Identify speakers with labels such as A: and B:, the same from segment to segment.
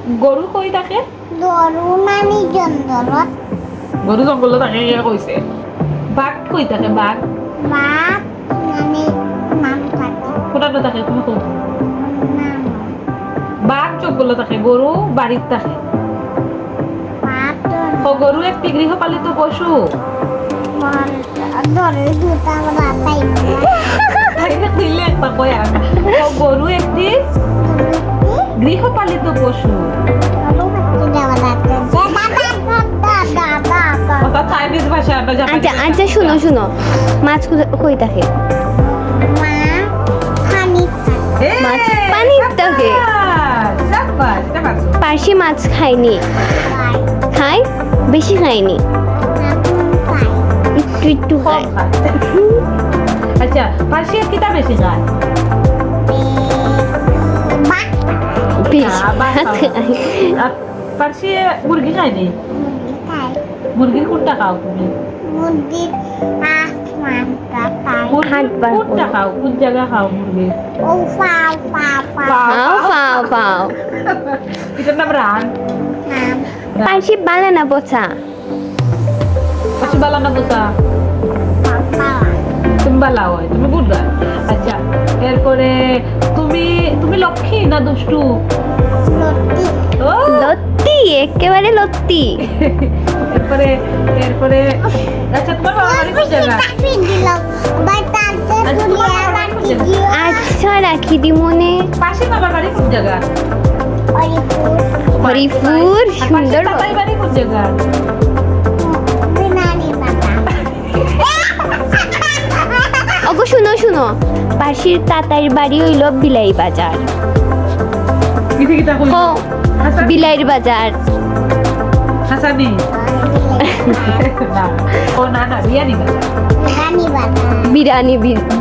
A: গরু কই থাকে?
B: গরু মানে জঙ্গলত।
A: গরু জঙ্গলত থাকে ইয়া কইছে। বাঘ কই থাকে বাঘ?
B: বাঘ মানে নাম থাকে।
A: কোথাটা থাকে তুমি কও?
B: নাম
A: বাঘ জঙ্গলত থাকে, গরু বাড়িত থাকে।
B: বাঘ
A: গরু একটি গৃহপালিত পশু।
B: ধরে দুটা রাতাই
A: তাইলে দিলে একটা কই আমি। গরু একটি গৃহপালিত পশু। ওটা চাইনিজ ভাষা না জাপানি।
C: আচ্ছা আচ্ছা শুনো শুনো, মাছ কই থাকে? মাছ পানির থাকে। পার্সি মাছ খায়নি, খায় বেশি খায়নি, একটু একটু খায়।
A: আচ্ছা পার্সি কিটা বেশি খায়?
C: বেশি ভাত খায়।
A: পার্সি মুরগি খায়নি? মুরগির কোনটা খাও তুমি? কোনটা খাও? কোন জায়গা খাও মুরগি?
C: ফাও ফাও ফাও।
A: এটার নাম রান।
C: পার্সি বালা না পচা?
A: পার্সি বালা না বোঝা? তুমি বালা হয়, তুমি গুড গার্ল। আচ্ছা এরপরে তুমি তুমি লক্ষ্মী না দুষ্টু? ও
C: লত্তি, একেবারে লত্তি।
A: এরপরে এরপরে আচ্ছা তোমার বাবা বাড়ি কোন জায়গা?
C: আচ্ছা রাখি দি মনে।
A: পাশে বাবার বাড়ি কোন জায়গা?
C: হরিপুর সুন্দর।
A: বাবার বাড়ি কোন জায়গা?
C: ওগো শুনো শুনো, পার্সির তাতার বাড়ি হইল বিলাই বাজার।
A: কিতে কিটা কই?
C: ও বিলাইর বাজার।
A: হাসানি না ও না না বিয়ানি বাজার।
C: বিরিয়ানি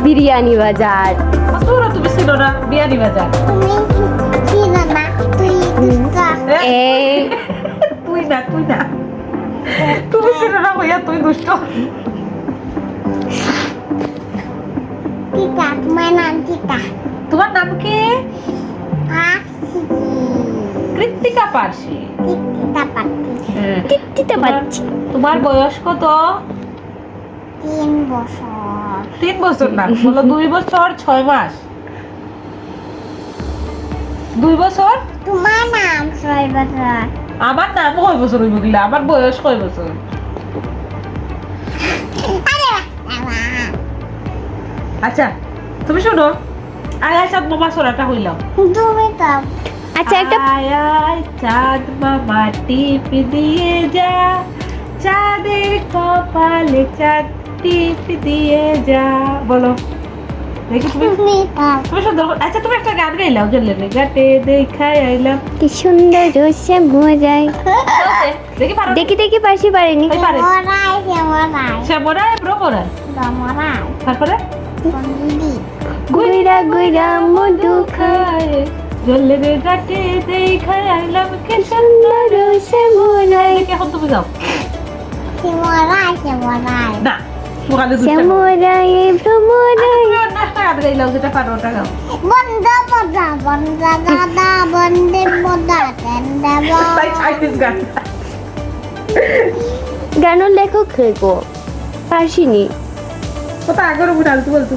C: বিরিয়ানি বাজার।
A: তোরা তুমি ছিল না বিয়ানি বাজার।
C: এই
A: তুই না তুমি ছিল না ভাইয়া, তুই দুষ্ট। তোমার নাম কি? কৃত্তিকা পার্সি।
C: টিকটিতে বাচ্চি।
A: তোমার বয়স কত?
B: 3 বছর।
A: 3 বছর না, বলো 2 বছর 6 মাস। 2 বছর?
B: তোমার নাম 6 বছর।
A: আমার নাম কয় বছর হইব গিলা? আমার বয়স কয় বছর? আচ্ছা তুমি শোনো, আয় আয় চাঁদ মামা সোনাটা হইলাম।
B: তুমি তো
C: আচ্ছা একটা
A: আয় আয় চাঁদ মামা টিপ দিয়ে যা, চাঁদের কপালে চাঁদ টিপ দিয়ে যা। বলো দেখি তুমি
B: তুমি তো
A: তুমি সুন্দর আচ্ছা তুমি একটা গান গাইলাও জল্লে গাটে দেখাই আইলাম।
C: কি সুন্দর রসে মজাই।
A: দেখি পারো?
C: দেখি দেখি পার্সি পারেনি।
A: এই পারে
B: মরাই
A: শ্যামরায় ব্রমরায়।
B: মরাই
A: তারপরে
B: বন্দি
C: গুইরা গুইরা মধু খায়,
A: খায় জল্লে গাটে দেখাই আইলাম কে
C: সুন্দর রসে মজাই।
A: দেখি এখন তুমি যাও।
B: মরাই
A: না সকালে দুধ
C: শ্যামরাই ভ্রমরাই।
A: নাস্তা গান গাইলাও যেটা পারো ওটা গাও।
B: বন্ধ দাদা বন্দে মদা তেন্দে
A: তাই চাইনিজ গান।
C: গানের লেখক কে গো? পার্সিনি।
A: কত আগের বলতে বলতে